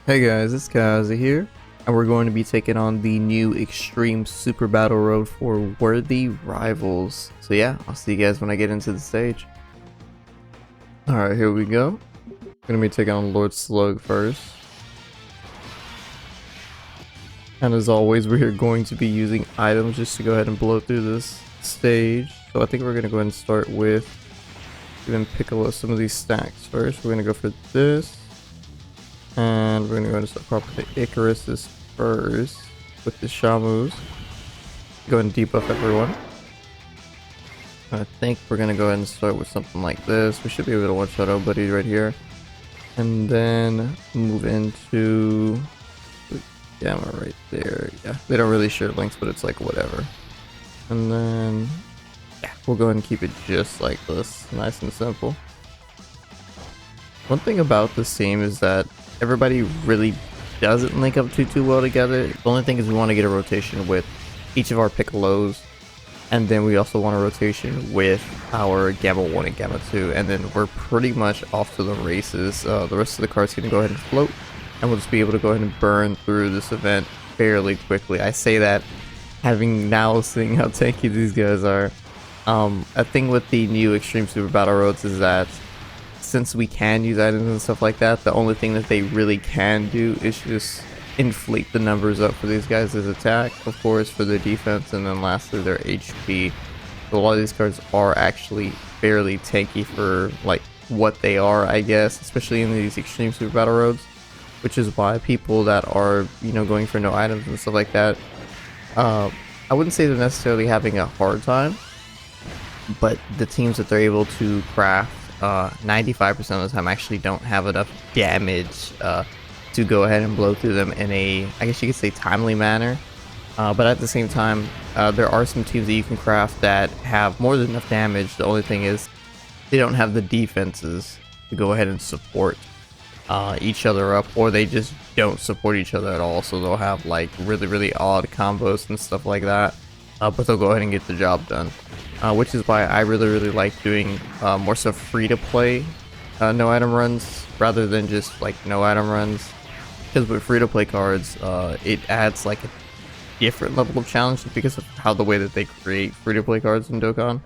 Hey guys, it's Kazi here, and we're going to be taking on the new Extreme Super Battle Road for Worthy Rivals. So yeah, I'll see you guys when I get into the stage. Alright, here we go. Gonna be taking on Lord Slug first. And as always, we're going to be using items just to go ahead and blow through this stage. So I think we're gonna go ahead and start with giving Piccolo some of these stacks first. We're gonna go for this. And we're gonna go ahead and start propping the Icaruses first with the Shamus. Go ahead and debuff everyone. I think we're gonna go ahead and start with something like this. We should be able to one-shot our buddy right here. And then move into the Gamma right there. Yeah, they don't really share links, but it's like whatever. And then yeah, we'll go ahead and keep it just like this. Nice and simple. One thing about this team is that everybody really doesn't link up too well together. The only thing is we want to get a rotation with each of our Piccolos, and then we also want a rotation with our Gamma 1 and Gamma 2, and then we're pretty much off to the races. The rest of the cards can go ahead and float, and we'll just be able to go ahead and burn through this event fairly quickly. I say that having now seen how tanky these guys are. A thing with the new Extreme Super Battle Roads is that since we can use items and stuff like that, the only thing that they really can do is just inflate the numbers up for these guys' attack, of course, for their defense, and then lastly their HP. So a lot of these cards are actually fairly tanky for like what they are, I guess, especially in these Extreme Super Battle Roads, which is why people that are, you know, going for no items and stuff like that, I wouldn't say they're necessarily having a hard time, but the teams that they're able to craft 95% of the time actually don't have enough damage to go ahead and blow through them in a, I guess you could say, timely manner. But at the same time, there are some teams that you can craft that have more than enough damage. The only thing is they don't have the defenses to go ahead and support each other up, or they just don't support each other at all. So they'll have like really odd combos and stuff like that, but they'll go ahead and get the job done. Which is why I really like doing more so free-to-play no item runs rather than just like no item runs, because with free-to-play cards it adds like a different level of challenge just because of how the way that they create free-to-play cards in Dokkan.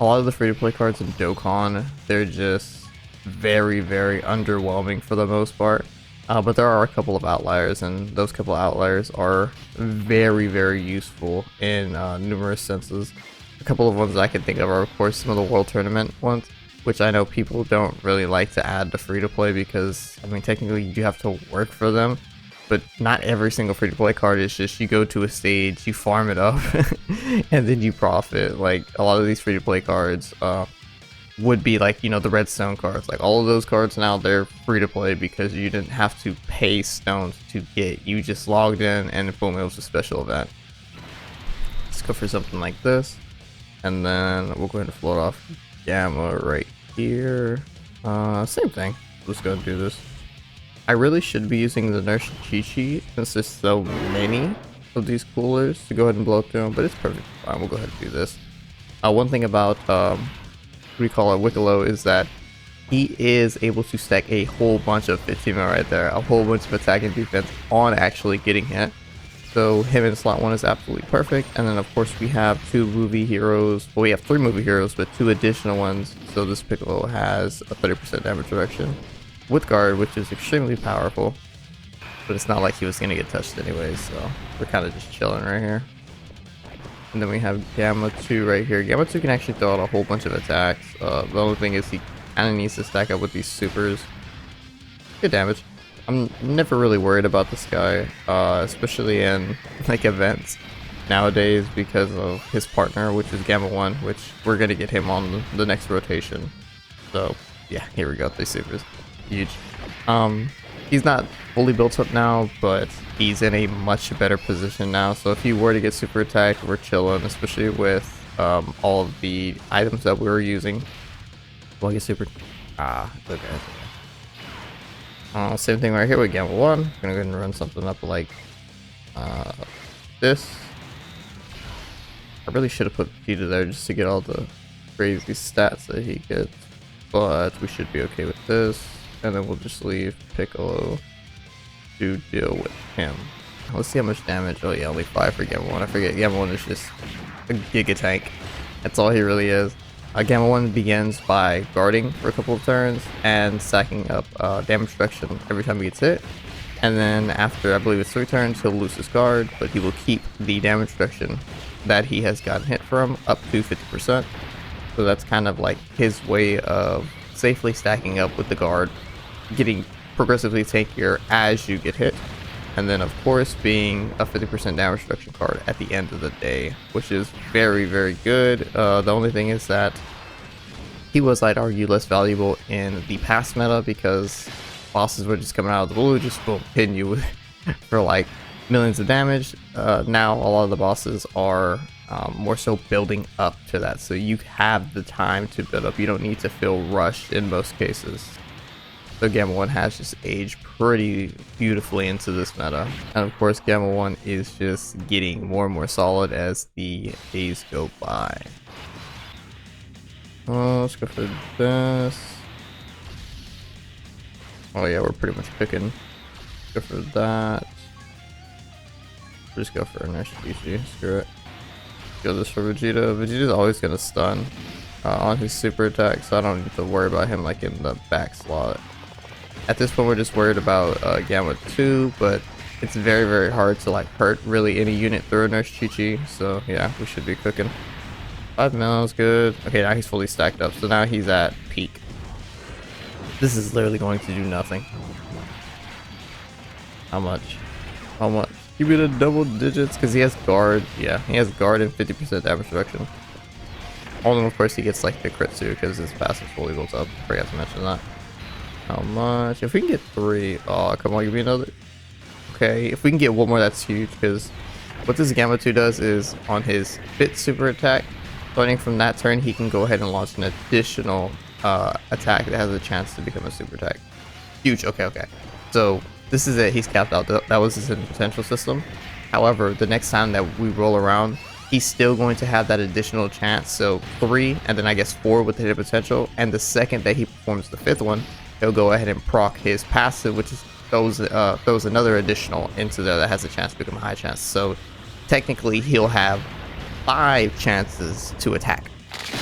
A lot of the free-to-play cards in Dokkan, they're just very underwhelming for the most part, but there are a couple of outliers, and those couple of outliers are very useful in numerous senses. A couple of ones I can think of are, of course, some of the World Tournament ones, which I know people don't really like to add to free-to-play because, I mean, technically you do have to work for them, but not every single free-to-play card is just you go to a stage, you farm it up, and then you profit. Like, a lot of these free-to-play cards would be like, you know, the redstone cards. Like, all of those cards now, they're free-to-play because you didn't have to pay stones to get. You just logged in, and boom, it was a special event. Let's go for something like this. And then we'll go ahead and float off Gamma right here. Same thing. Let's go and do this. I really should be using the Nurse Chi-Chi since there's so many of these coolers to go ahead and blow through them, but it's perfectly fine. We'll go ahead and do this. One thing about, PICCOLO is that he is able to stack a whole bunch of 15 right there, a whole bunch of attack and defense on actually getting hit. So him in slot 1 is absolutely perfect, and then of course we have 2 movie heroes, well, we have 3 movie heroes, but 2 additional ones, so this Piccolo has a 30% damage reduction with guard, which is extremely powerful, but it's not like he was going to get touched anyway, so we're kind of just chilling right here. And then we have Gamma 2 right here. Gamma 2 can actually throw out a whole bunch of attacks. The only thing is he kind of needs to stack up with these supers. Good damage. I'm never really worried about this guy, especially in like events nowadays because of his partner, which is Gamma 1, which we're gonna get him on the next rotation. So yeah, here we go, 3 supers, huge. He's not fully built up now, but he's in a much better position now. So if he were to get super attacked, we're chilling, especially with all of the items that we were using. Well, I guess super. Okay. Same thing right here with Gamma 1. I'm gonna go ahead and run something up like this. I really should have put Peter there just to get all the crazy stats that he gets, but we should be okay with this. And then we'll just leave Piccolo to deal with him. Let's see how much damage. Oh yeah, only 5 for Gamma 1. I forget Gamma 1 is just a Giga Tank. That's all he really is. Gamma 1 begins by guarding for a couple of turns and stacking up damage reduction every time he gets hit. And then after, I believe it's 3 turns, he'll lose his guard, but he will keep the damage reduction that he has gotten hit from up to 50%. So that's kind of like his way of safely stacking up with the guard, getting progressively tankier as you get hit. And then of course being a 50% damage reduction card at the end of the day, which is very, very good. The only thing is that he was, I'd argue, less valuable in the past meta because bosses were just coming out of the blue, just boom, hitting you with for like millions of damage. Now a lot of the bosses are more so building up to that, so you have the time to build up. You don't need to feel rushed in most cases. So Gamma 1 has just aged pretty beautifully into this meta. And of course Gamma 1 is just getting more and more solid as the days go by. Let's go for this. Oh yeah, we're pretty much picking. Go for that. Just go for a nice GG. Screw it. Go this for Vegeta. Vegeta's always gonna stun on his super attack, so I don't need to worry about him like in the back slot. At this point, we're just worried about Gamma 2, but it's very, very hard to like hurt really any unit through a Nurse Chi-Chi. So yeah, we should be cooking. 5 mils, good. Okay, now he's fully stacked up, so now he's at peak. This is literally going to do nothing. How much? How much? Give me the double digits because he has guard. Yeah, he has guard and 50% damage reduction. Although of course he gets like the crit too because his passive fully built up. Forgot to mention that. How much? If we can get 3, oh come on, give me another. Okay, if we can get 1 more, that's huge because what this Gamma 2 does is on his Fit super attack, starting from that turn, he can go ahead and launch an additional attack that has a chance to become a super attack. Huge. Okay, okay. So this is it. He's capped out. That was his hidden potential system. However, the next time that we roll around, he's still going to have that additional chance. So 3, and then I guess 4 with the hidden potential. And the second that he performs the 5th one, he'll go ahead and proc his passive, which is throws another additional into there that has a chance to become a high chance. So technically, he'll have 5 chances to attack.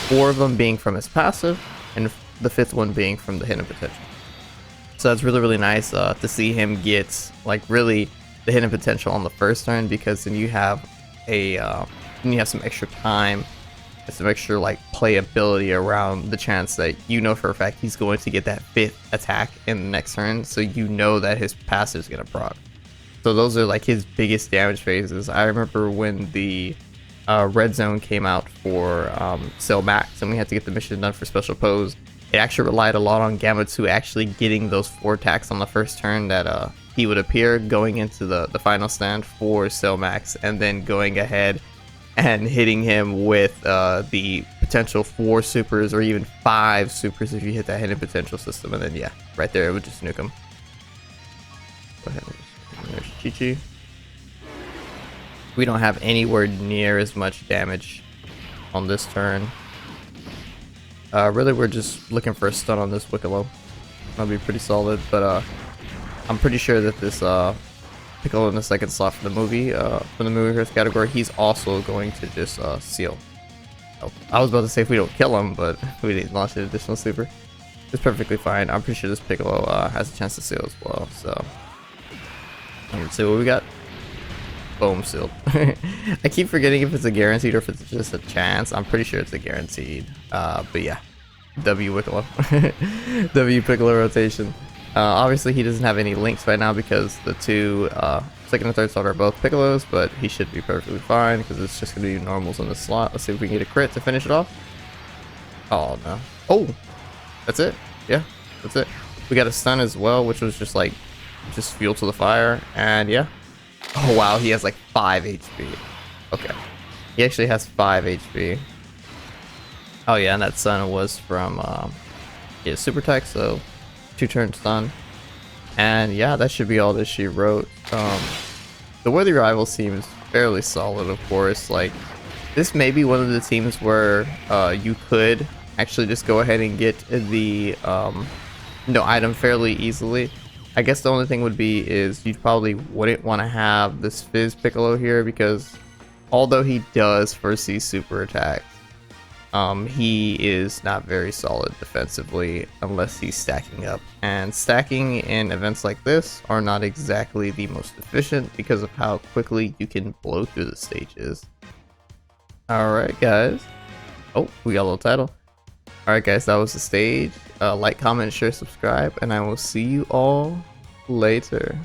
4 of them being from his passive, and the 5th one being from the hidden potential. So that's really, really nice to see him get like really the hidden potential on the first turn, because then you have a then you have some extra time, some extra like playability around the chance that you know for a fact he's going to get that 5th attack in the next turn, so you know that his passive is gonna proc. So those are like his biggest damage phases. I remember when the red zone came out for Cell Max and we had to get the mission done for special pose. It actually relied a lot on Gamma 2 actually getting those 4 attacks on the first turn that he would appear going into the final stand for Cell Max, and then going ahead and hitting him with the potential 4 supers or even 5 supers if you hit that hidden potential system, and then yeah, right there it would just nuke him. Go ahead, there's Chi-Chi. We don't have anywhere near as much damage on this turn. Really, we're just looking for a stun on this PICCOLO. That'll be pretty solid, but I'm pretty sure that this PICCOLO in the second slot for the movie heroes category, he's also going to just seal. Oh, I was about to say if we don't kill him, but we didn't launch an additional super. It's perfectly fine. I'm pretty sure this PICCOLO has a chance to seal as well. So let's see what we got. Boom, sealed. I keep forgetting if it's a guaranteed or if it's just a chance. I'm pretty sure it's a guaranteed. But yeah, W PICCOLO. W PICCOLO rotation. Obviously he doesn't have any links right now because the 2 second and third slot are both PICCOLOs, but he should be perfectly fine because it's just going to be normals in the slot. Let's see if we can get a crit to finish it off. Oh no. Oh, that's it. Yeah, that's it. We got a stun as well, which was just like fuel to the fire, and yeah. Oh wow, he has like 5 HP. Okay, he actually has 5 HP. Oh yeah, and that stun was from his super tech, so 2 turn stun. And yeah, that should be all that she wrote. The Worthy Rival seems fairly solid, of course. Like, this may be one of the teams where you could actually just go ahead and get the item fairly easily. I guess the only thing would be is you probably wouldn't want to have this Fizz Piccolo here because although he does foresee super attacks, he is not very solid defensively unless he's stacking up. And stacking in events like this are not exactly the most efficient because of how quickly you can blow through the stages. Alright guys. Oh, we got a little title. Alright guys, that was the stage. Like, comment, share, subscribe, and I will see you all later.